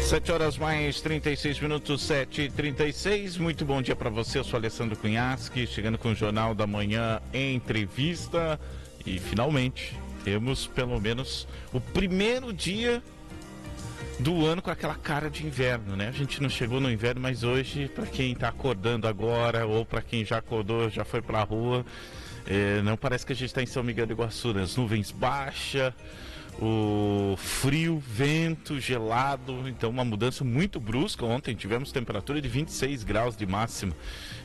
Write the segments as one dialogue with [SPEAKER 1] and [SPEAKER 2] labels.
[SPEAKER 1] 7 horas mais 36 minutos, 7h36. Muito bom dia para você. Eu sou Alessandro Cunhasque, chegando com o Jornal da Manhã Entrevista. E finalmente temos pelo menos o primeiro dia do ano com aquela cara de inverno, né? A gente não chegou no inverno, mas hoje, para quem está acordando agora ou para quem já acordou, já foi para a rua, não parece que a gente está em São Miguel do Iguaçu, né? As nuvens baixas, o frio, vento, gelado, então uma mudança muito brusca. Ontem tivemos temperatura de 26 graus de máxima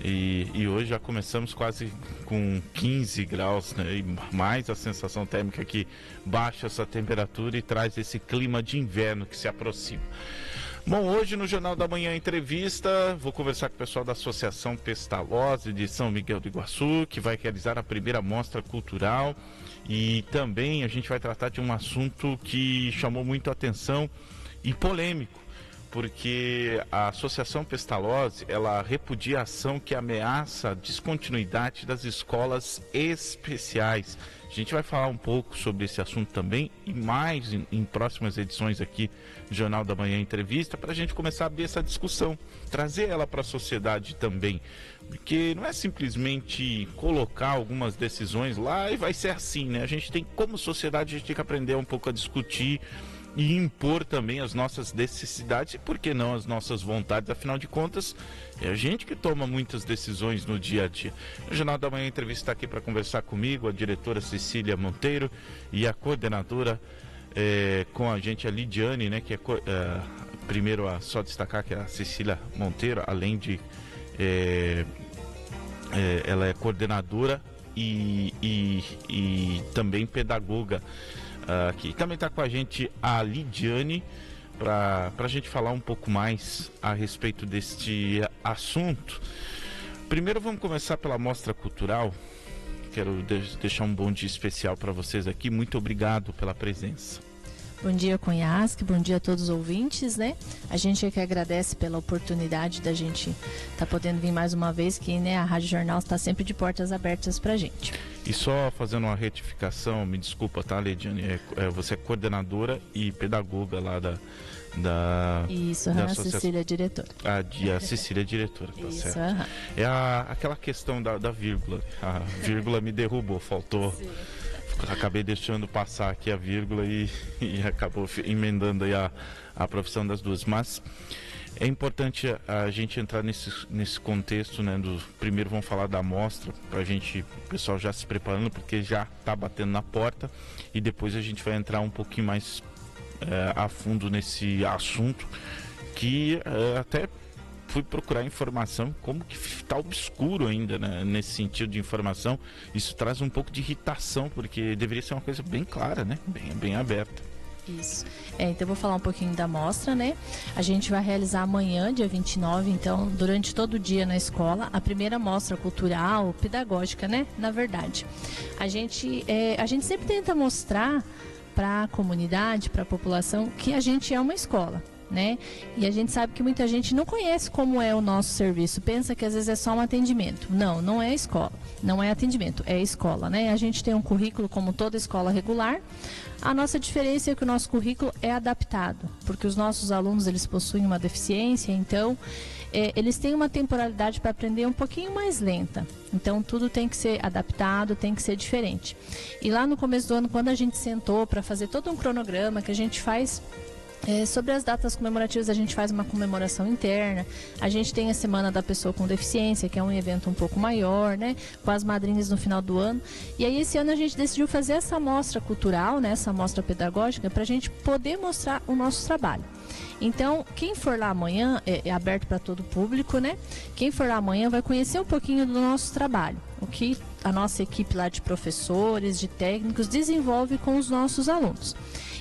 [SPEAKER 1] e hoje já começamos quase com 15 graus, né? E mais a sensação térmica que baixa essa temperatura e traz esse clima de inverno que se aproxima. Bom, hoje no Jornal da Manhã Entrevista, vou conversar com o pessoal da Associação Pestalozzi de São Miguel do Iguaçu, que vai realizar a primeira mostra cultural. E também a gente vai tratar de um assunto que chamou muito a atenção e polêmico, porque a Associação Pestalozzi, ela repudia a ação que ameaça a descontinuidade das escolas especiais. A gente vai falar um pouco sobre esse assunto também e mais em próximas edições aqui do Jornal da Manhã Entrevista, para a gente começar a abrir essa discussão, trazer ela para a sociedade também, porque não é simplesmente colocar algumas decisões lá e vai ser assim, né? A gente tem, como sociedade, a gente tem que aprender um pouco a discutir e impor também as nossas necessidades e, por que não, as nossas vontades. Afinal de contas, é a gente que toma muitas decisões no dia a dia. O Jornal da Manhã Entrevista está aqui para conversar comigo, a diretora Cecília Monteiro e a coordenadora com a gente, a Lidiane, né, que é primeiro só destacar que a Cecília Monteiro, além de ela é coordenadora e também pedagoga aqui. Também está com a gente a Lidiane para a gente falar um pouco mais a respeito deste assunto. Primeiro vamos começar pela mostra cultural. Quero deixar um bom dia especial para vocês aqui. Muito obrigado pela presença.
[SPEAKER 2] Bom dia, Cunhasque, bom dia a todos os ouvintes, né? A gente é que agradece pela oportunidade da gente estar podendo vir mais uma vez, que, né, a Rádio Jornal está sempre de portas abertas para a gente.
[SPEAKER 1] E só fazendo uma retificação, me desculpa, tá, Lidiane? Você é coordenadora e pedagoga lá da
[SPEAKER 2] Isso, a Cecília é diretora.
[SPEAKER 1] A Cecília é diretora, tá
[SPEAKER 2] Isso,
[SPEAKER 1] certo. É aquela questão da vírgula. A vírgula me derrubou, faltou. Sim. Acabei deixando passar aqui a vírgula e acabou emendando aí a profissão das duas. Mas é importante a gente entrar nesse contexto, né? Primeiro vamos falar da amostra, para o pessoal já se preparando, porque já está batendo na porta, e depois a gente vai entrar um pouquinho mais a fundo nesse assunto, que até fui procurar informação, como que está obscuro ainda, né, nesse sentido de informação. Isso traz um pouco de irritação, porque deveria ser uma coisa bem clara, né, bem aberta.
[SPEAKER 2] Isso. Então eu vou falar um pouquinho da mostra, né? A gente vai realizar amanhã, dia 29, então, durante todo o dia na escola, a primeira mostra cultural, pedagógica, né? Na verdade. A gente sempre tenta mostrar para a comunidade, para a população, que a gente é uma escola, né? E a gente sabe que muita gente não conhece como é o nosso serviço, pensa que às vezes é só um atendimento. Não é escola, não é atendimento, é escola, né? A gente tem um currículo como toda escola regular. A nossa diferença é que o nosso currículo é adaptado, porque os nossos alunos, eles possuem uma deficiência, então eles têm uma temporalidade para aprender um pouquinho mais lenta. Então tudo tem que ser adaptado, tem que ser diferente. E lá no começo do ano, quando a gente sentou para fazer todo um cronograma que a gente faz sobre as datas comemorativas, a gente faz uma comemoração interna. A gente tem a Semana da Pessoa com Deficiência, que é um evento um pouco maior, né, com as madrinhas no final do ano. E aí esse ano a gente decidiu fazer essa mostra cultural, né, essa mostra pedagógica, para a gente poder mostrar o nosso trabalho. Então, quem for lá amanhã, é aberto para todo o público, né? Quem for lá amanhã vai conhecer um pouquinho do nosso trabalho, o que a nossa equipe lá de professores, de técnicos, desenvolve com os nossos alunos.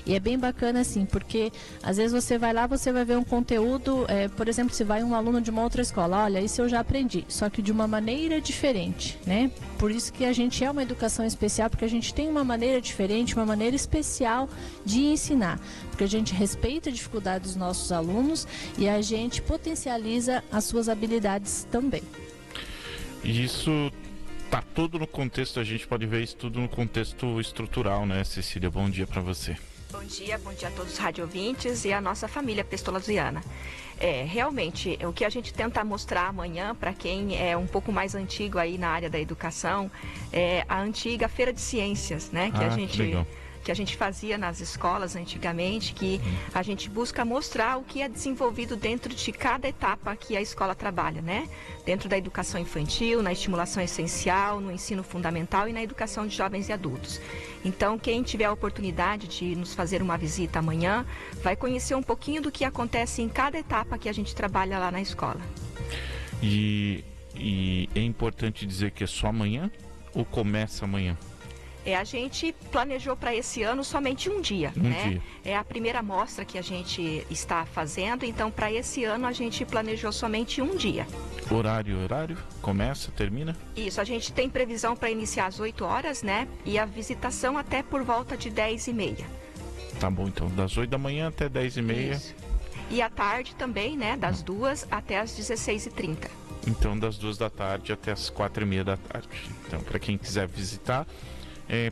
[SPEAKER 2] E é bem bacana assim, porque às vezes você vai lá, você vai ver um conteúdo, por exemplo, se vai um aluno de uma outra escola, olha, isso eu já aprendi, só que de uma maneira diferente, né? Por isso que a gente é uma educação especial, porque a gente tem uma maneira diferente, uma maneira especial de ensinar, porque a gente respeita a dificuldade dos nossos alunos e a gente potencializa as suas habilidades também.
[SPEAKER 1] Isso tá tudo no contexto, a gente pode ver isso tudo no contexto estrutural, né, Cecília? Bom dia para você.
[SPEAKER 3] Bom dia a todos os radiovintes e a nossa família pestolaziana. Realmente, o que a gente tenta mostrar amanhã, para quem é um pouco mais antigo aí na área da educação, é a antiga Feira de Ciências, né? Que a gente fazia nas escolas antigamente, que a gente busca mostrar o que é desenvolvido dentro de cada etapa que a escola trabalha, né? Dentro da educação infantil, na estimulação essencial, no ensino fundamental e na educação de jovens e adultos. Então, quem tiver a oportunidade de nos fazer uma visita amanhã, vai conhecer um pouquinho do que acontece em cada etapa que a gente trabalha lá na escola.
[SPEAKER 1] E é importante dizer que é só amanhã ou começa amanhã?
[SPEAKER 3] A gente planejou para esse ano somente um dia, né? É a primeira mostra que a gente está fazendo, então para esse ano a gente planejou somente um dia.
[SPEAKER 1] Horário? Começa, termina?
[SPEAKER 3] Isso, a gente tem previsão para iniciar às 8 horas, né? E a visitação até por volta de 10h30.
[SPEAKER 1] Tá bom, então, das 8 da manhã até 10h30.
[SPEAKER 3] Isso. E à tarde também, né? Das 2 até as 16h30.
[SPEAKER 1] Então, das 2 da tarde até as 4h30 da tarde. Então, para quem quiser visitar...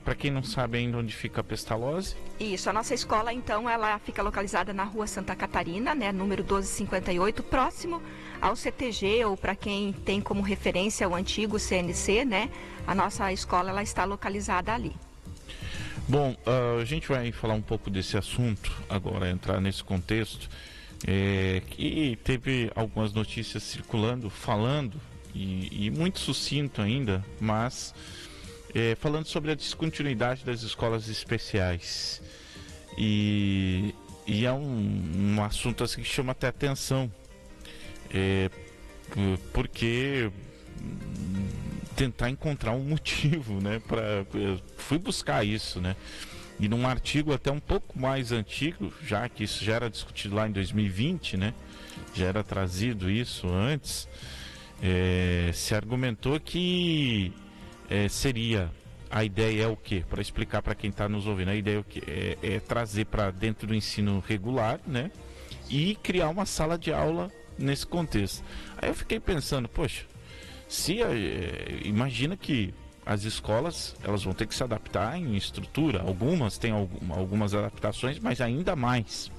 [SPEAKER 1] para quem não sabe ainda onde fica a Pestalozzi.
[SPEAKER 3] Isso, a nossa escola então ela fica localizada na rua Santa Catarina, né, número 1258, próximo ao CTG, ou para quem tem como referência o antigo CNC, né, a nossa escola ela está localizada ali.
[SPEAKER 1] Bom, a gente vai falar um pouco desse assunto agora, entrar nesse contexto, que teve algumas notícias circulando, falando, e muito sucinto ainda, mas... falando sobre a descontinuidade das escolas especiais. E é um assunto assim que chama até atenção. Porque tentar encontrar um motivo, né? Fui buscar isso, né? E num artigo até um pouco mais antigo, já que isso já era discutido lá em 2020, né? Já era trazido isso antes. Se argumentou que seria, a ideia é o quê? Para explicar para quem está nos ouvindo, a ideia é o quê? É trazer para dentro do ensino regular, né? E criar uma sala de aula nesse contexto. Aí eu fiquei pensando, poxa, imagina que as escolas elas vão ter que se adaptar em estrutura, algumas têm algumas adaptações, mas ainda mais.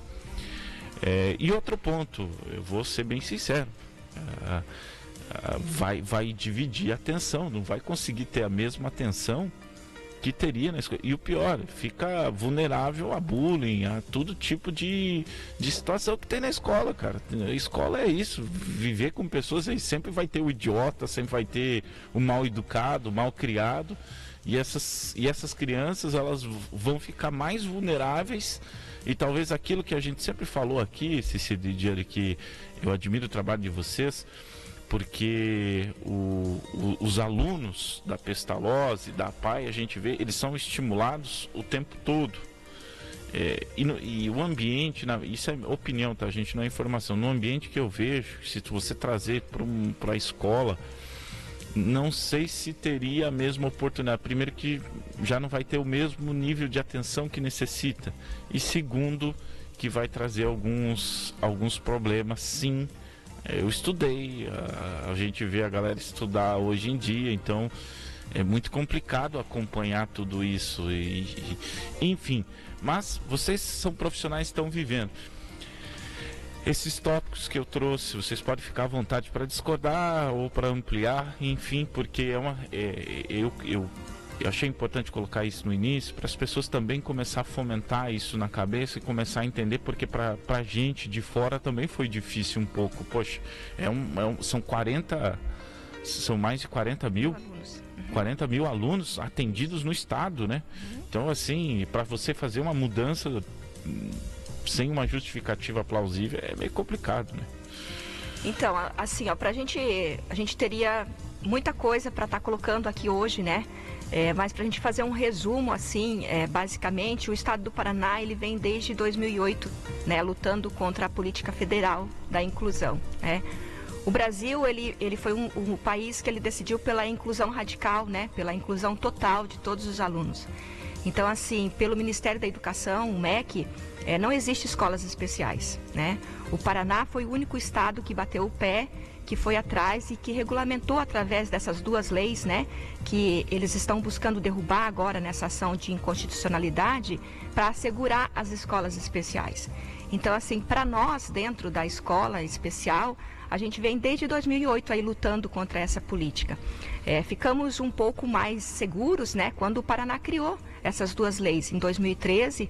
[SPEAKER 1] E outro ponto, eu vou ser bem sincero, vai dividir a atenção, não vai conseguir ter a mesma atenção que teria na escola. E o pior, fica vulnerável a bullying, a todo tipo de situação que tem na escola, cara. A escola é isso, viver com pessoas, aí sempre vai ter o idiota, sempre vai ter o mal educado, o mal criado, e essas crianças, elas vão ficar mais vulneráveis. E talvez aquilo que a gente sempre falou aqui, Ceci Didieri, que eu admiro o trabalho de vocês, porque os alunos da Pestalozzi, da PAI, a gente vê, eles são estimulados o tempo todo. E o ambiente, isso é opinião, tá, gente? Não é informação. No ambiente que eu vejo, se você trazer para a escola, não sei se teria a mesma oportunidade. Primeiro que já não vai ter o mesmo nível de atenção que necessita. E segundo, que vai trazer alguns problemas, sim. Eu estudei, a gente vê a galera estudar hoje em dia, então é muito complicado acompanhar tudo isso, enfim. Mas vocês são profissionais que estão vivendo. Esses tópicos que eu trouxe, vocês podem ficar à vontade para discordar ou para ampliar, enfim, porque eu achei importante colocar isso no início, para as pessoas também começar a fomentar isso na cabeça e começar a entender, porque para a gente de fora também foi difícil um pouco. Poxa, são mais de 40 mil alunos atendidos no estado, né? Então, assim, para você fazer uma mudança sem uma justificativa plausível é meio complicado, né?
[SPEAKER 3] Então, assim, a gente teria muita coisa para estar colocando aqui hoje, né? Mas para a gente fazer um resumo, assim, basicamente, o estado do Paraná, ele vem desde 2008, né, lutando contra a política federal da inclusão, né? O Brasil, ele foi um país que ele decidiu pela inclusão radical, né, pela inclusão total de todos os alunos. Então, assim, pelo Ministério da Educação, o MEC, não existe escolas especiais, né? O Paraná foi o único estado que bateu o pé, que foi atrás e que regulamentou através dessas duas leis, né, que eles estão buscando derrubar agora nessa ação de inconstitucionalidade para assegurar as escolas especiais. Então, assim, para nós, dentro da escola especial, a gente vem desde 2008 aí lutando contra essa política. Ficamos um pouco mais seguros, né, quando o Paraná criou essas duas leis. Em 2013,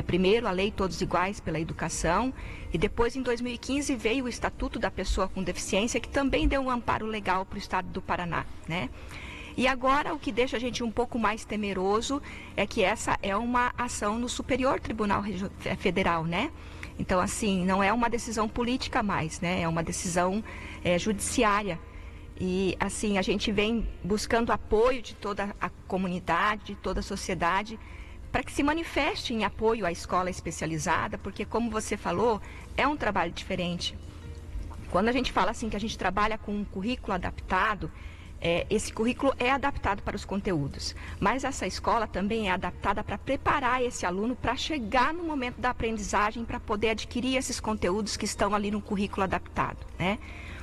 [SPEAKER 3] primeiro a Lei Todos Iguais pela Educação, e depois em 2015 veio o Estatuto da Pessoa com Deficiência, que também deu um amparo legal para o estado do Paraná, né? E agora o que deixa a gente um pouco mais temeroso é que essa é uma ação no Superior Tribunal Federal, né? Então, assim, não é uma decisão política mais, né? É uma decisão judiciária. E, assim, a gente vem buscando apoio de toda a comunidade, de toda a sociedade, para que se manifeste em apoio à escola especializada, porque, como você falou, é um trabalho diferente. Quando a gente fala assim que a gente trabalha com um currículo adaptado, esse currículo é adaptado para os conteúdos, mas essa escola também é adaptada para preparar esse aluno para chegar no momento da aprendizagem, para poder adquirir esses conteúdos que estão ali no currículo adaptado, né?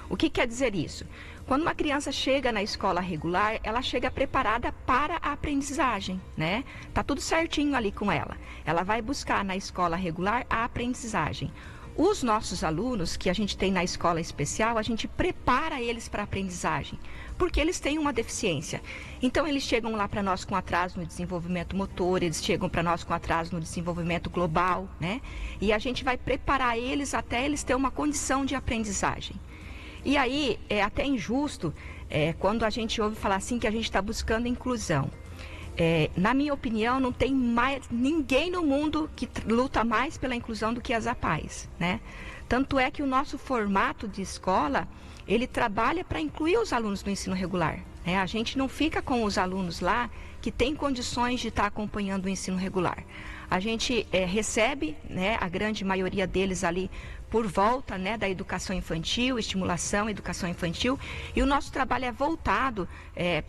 [SPEAKER 3] O que quer dizer isso? Quando uma criança chega na escola regular, ela chega preparada para a aprendizagem, né? Tá tudo certinho ali com ela. Ela vai buscar na escola regular a aprendizagem. Os nossos alunos que a gente tem na escola especial, a gente prepara eles para a aprendizagem, porque eles têm uma deficiência. Então, eles chegam lá para nós com atraso no desenvolvimento motor, eles chegam para nós com atraso no desenvolvimento global, né? E a gente vai preparar eles até eles terem uma condição de aprendizagem. E aí, é até injusto quando a gente ouve falar assim que a gente está buscando inclusão. Na minha opinião, não tem mais ninguém no mundo que luta mais pela inclusão do que as APAES, né? Tanto é que o nosso formato de escola, ele trabalha para incluir os alunos do ensino regular, né? A gente não fica com os alunos lá que têm condições de estar acompanhando o ensino regular. A gente recebe, né, a grande maioria deles ali por volta, né, da educação infantil, estimulação, educação infantil, e o nosso trabalho é voltado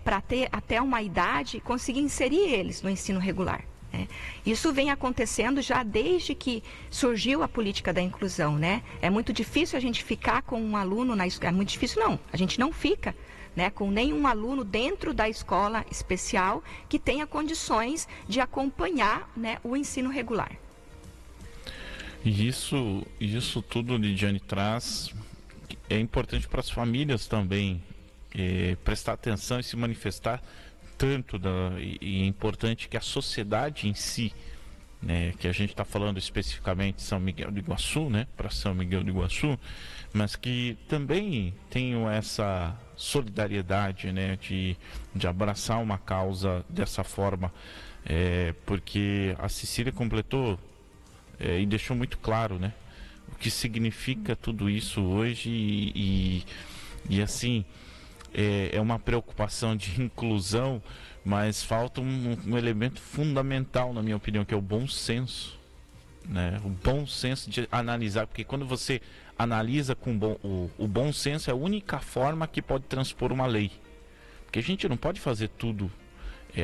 [SPEAKER 3] para ter até uma idade conseguir inserir eles no ensino regular, né? Isso vem acontecendo já desde que surgiu a política da inclusão, né? É muito difícil a gente ficar com um aluno na escola, é muito difícil não, a gente não fica, né, com nenhum aluno dentro da escola especial que tenha condições de acompanhar, né, o ensino regular.
[SPEAKER 1] E isso tudo, Lidiane, traz, é importante para as famílias também prestar atenção e se manifestar tanto, e é importante que a sociedade em si, né, que a gente está falando especificamente de São Miguel do Iguaçu, né, para São Miguel do Iguaçu, mas que também tenham essa solidariedade, né, de abraçar uma causa dessa forma, porque a Cecília completou e deixou muito claro, né, o que significa tudo isso hoje e assim, é uma preocupação de inclusão, mas falta um elemento fundamental, na minha opinião, que é o bom senso, né? O bom senso de analisar, porque quando você analisa com o bom senso é a única forma que pode transpor uma lei, porque a gente não pode fazer tudo,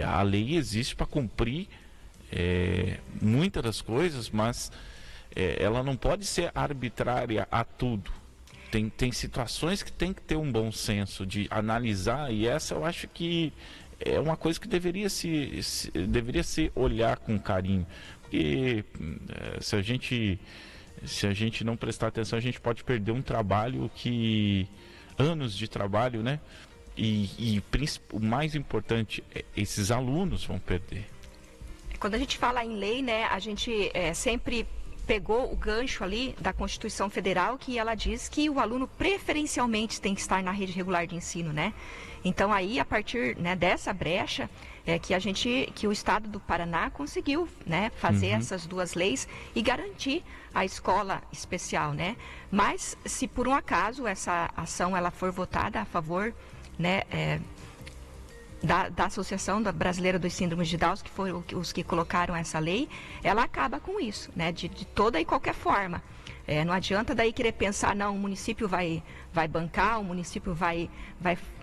[SPEAKER 1] a lei existe para cumprir muitas das coisas, mas ela não pode ser arbitrária a tudo. Tem situações que tem que ter um bom senso de analisar, e essa eu acho que é uma coisa que deveria se olhar com carinho, porque se a gente não prestar atenção, a gente pode perder um trabalho anos de trabalho, né? E o mais importante, esses alunos vão perder.
[SPEAKER 3] Quando a gente fala em lei, né, a gente sempre pegou o gancho ali da Constituição Federal, que ela diz que o aluno preferencialmente tem que estar na rede regular de ensino, né? Então aí, a partir, né, dessa brecha, que o Estado do Paraná conseguiu, né, fazer essas duas leis e garantir a escola especial, né? Mas se por um acaso essa ação ela for votada a favor, né, da Associação Brasileira dos Síndromes de Down, que foram os que colocaram essa lei, ela acaba com isso, né, de toda e qualquer forma. Não adianta daí querer pensar, não, o município vai bancar, o município vai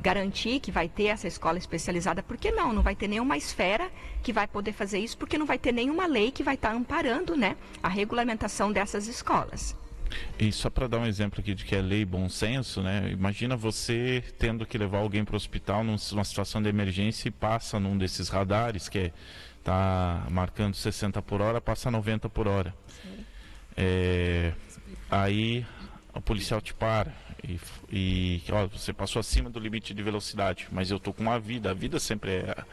[SPEAKER 3] garantir que vai ter essa escola especializada, porque não vai ter nenhuma esfera que vai poder fazer isso, porque não vai ter nenhuma lei que vai estar amparando, né, a regulamentação dessas escolas.
[SPEAKER 1] E só para dar um exemplo aqui de que é lei e bom senso, né? Imagina você tendo que levar alguém para o hospital numa situação de emergência e passa num desses radares que tá marcando 60 por hora, passa 90 por hora. Aí o policial te para e ó, você passou acima do limite de velocidade, mas eu tô com a vida sempre é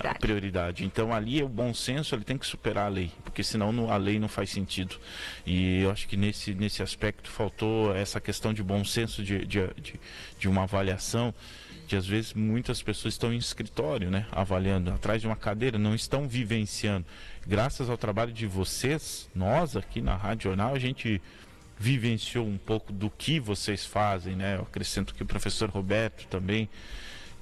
[SPEAKER 1] a prioridade. Então ali o bom senso ele tem que superar a lei, porque senão a lei não faz sentido. E eu acho que nesse aspecto faltou essa questão de bom senso de uma avaliação, que às vezes muitas pessoas estão em escritório, né, avaliando, atrás de uma cadeira, não estão vivenciando. Graças ao trabalho de vocês, nós aqui na Rádio Jornal, a gente vivenciou um pouco do que vocês fazem, né? Eu acrescento que o professor Roberto também,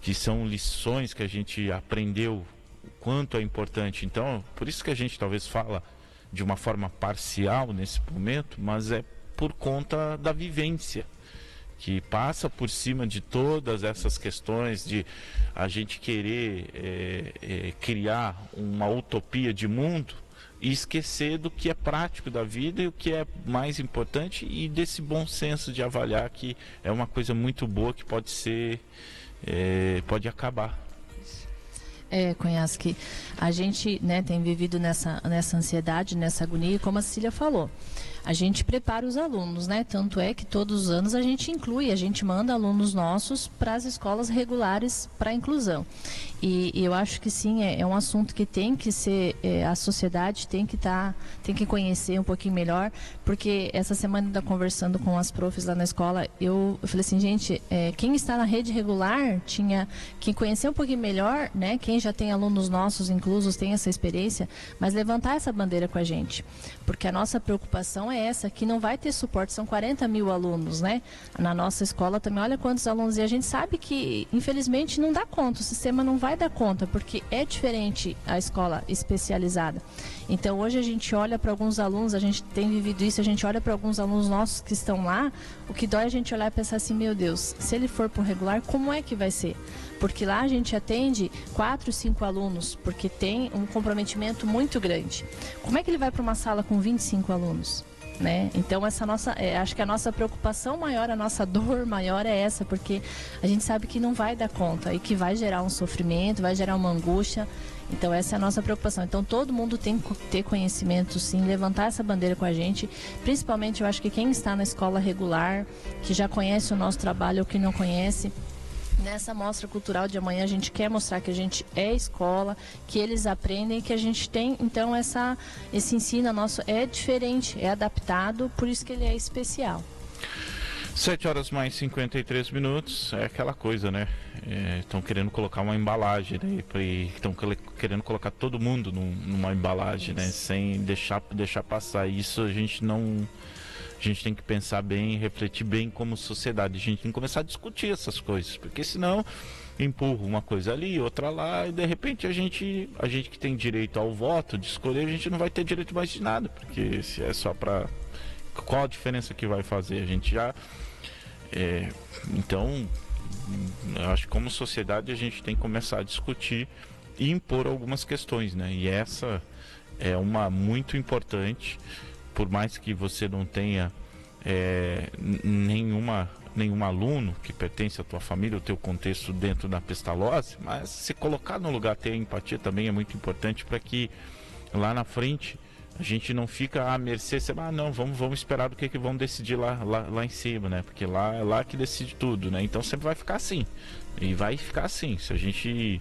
[SPEAKER 1] que são lições que a gente aprendeu o quanto é importante. Então, por isso que a gente talvez fala de uma forma parcial nesse momento, mas é por conta da vivência, que passa por cima de todas essas questões de a gente querer criar uma utopia de mundo e esquecer do que é prático da vida e o que é mais importante, e desse bom senso de avaliar que é uma coisa muito boa que pode ser, pode acabar.
[SPEAKER 2] Cunhasque, a gente, né, tem vivido nessa ansiedade, nessa agonia, e como a Cecília falou, a gente prepara os alunos, né? Tanto é que todos os anos a gente manda alunos nossos para as escolas regulares para inclusão. E eu acho que sim, é um assunto que tem que ser, a sociedade tem que conhecer um pouquinho melhor, porque essa semana ainda conversando com as profs lá na escola, eu falei assim, gente, quem está na rede regular tinha que conhecer um pouquinho melhor, né? Quem já tem alunos nossos inclusos tem essa experiência, mas levantar essa bandeira com a gente, porque a nossa preocupação é essa, que não vai ter suporte, são 40 mil alunos, né? Na nossa escola também, olha quantos alunos, e a gente sabe que, infelizmente, não dá conta, o sistema não vai dar conta, porque é diferente a escola especializada. Então, hoje a gente olha para alguns alunos, a gente tem vivido isso, a gente olha para alguns alunos nossos que estão lá, o que dói é a gente olhar e pensar assim, meu Deus, se ele for para o regular, como é que vai ser? Porque lá a gente atende 4, 5 alunos, porque tem um comprometimento muito grande. Como é que ele vai para uma sala com 25 alunos? Né? Então essa acho que a nossa preocupação maior, a nossa dor maior é essa, porque a gente sabe que não vai dar conta e que vai gerar um sofrimento, vai gerar uma angústia. Então essa é a nossa preocupação. Então todo mundo tem que ter conhecimento, sim, levantar essa bandeira com a gente. Principalmente eu acho que quem está na escola regular, que já conhece o nosso trabalho ou que não conhece, nessa mostra cultural de amanhã a gente quer mostrar que a gente é escola, que eles aprendem, que a gente tem, então esse ensino nosso é diferente, é adaptado, por isso que ele é especial.
[SPEAKER 1] 7h mais 53, é aquela coisa, né? Estão querendo colocar uma embalagem, né? Estão querendo colocar todo mundo numa embalagem, isso, né? Sem deixar passar. Isso a gente tem que pensar bem, refletir bem como sociedade. A gente tem que começar a discutir essas coisas, porque senão empurra uma coisa ali, outra lá, e de repente a gente que tem direito ao voto, de escolher, a gente não vai ter direito mais de nada, porque se é só para... Qual a diferença que vai fazer? A gente já... Então, eu acho que como sociedade a gente tem que começar a discutir e impor algumas questões, né? E essa é uma muito importante, por mais que você não tenha nenhum aluno que pertence à tua família, ao teu contexto dentro da Pestalozzi, mas se colocar no lugar, ter empatia também é muito importante, para que lá na frente a gente não fica à mercê, não, vamos esperar do que vão decidir lá em cima, né? Porque lá é lá que decide tudo, né? Então sempre vai ficar assim, e vai ficar assim, se a gente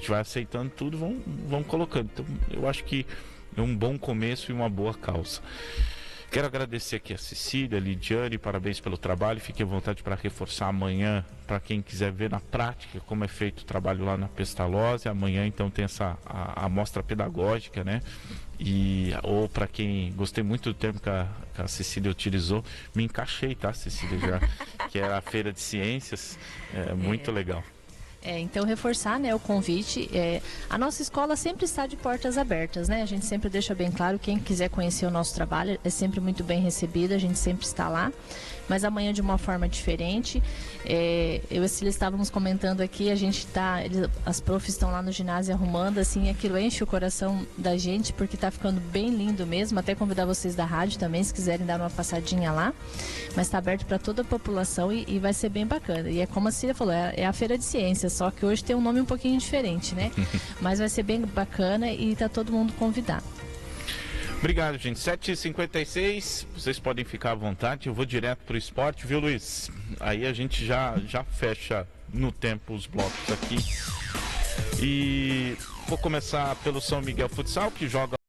[SPEAKER 1] vai aceitando tudo, vão colocando. Então eu acho que é um bom começo e uma boa causa. Quero agradecer aqui a Cecília, a Lidiane, parabéns pelo trabalho. Fique à vontade para reforçar amanhã, para quem quiser ver na prática como é feito o trabalho lá na Pestalozzi. Amanhã então tem a mostra pedagógica, né? Ou para quem, gostei muito do termo que a Cecília utilizou, me encaixei, tá, Cecília, já, que é a Feira de Ciências, muito legal.
[SPEAKER 2] Então reforçar, né, o convite, a nossa escola sempre está de portas abertas, né? A gente sempre deixa bem claro, quem quiser conhecer o nosso trabalho é sempre muito bem recebido, a gente sempre está lá. mas amanhã de uma forma diferente. Eu e a Cília estávamos comentando aqui, as profs estão lá no ginásio arrumando, assim, aquilo enche o coração da gente, porque está ficando bem lindo mesmo. Até convidar vocês da rádio também, se quiserem dar uma passadinha lá. Mas está aberto para toda a população e vai ser bem bacana. E é como a Cília falou, é a Feira de Ciências, só que hoje tem um nome um pouquinho diferente, né? Mas vai ser bem bacana e está todo mundo convidado.
[SPEAKER 1] Obrigado, gente. 7h56, vocês podem ficar à vontade. Eu vou direto pro esporte, viu, Luiz? Aí a gente já fecha no tempo os blocos aqui. E vou começar pelo São Miguel Futsal, que joga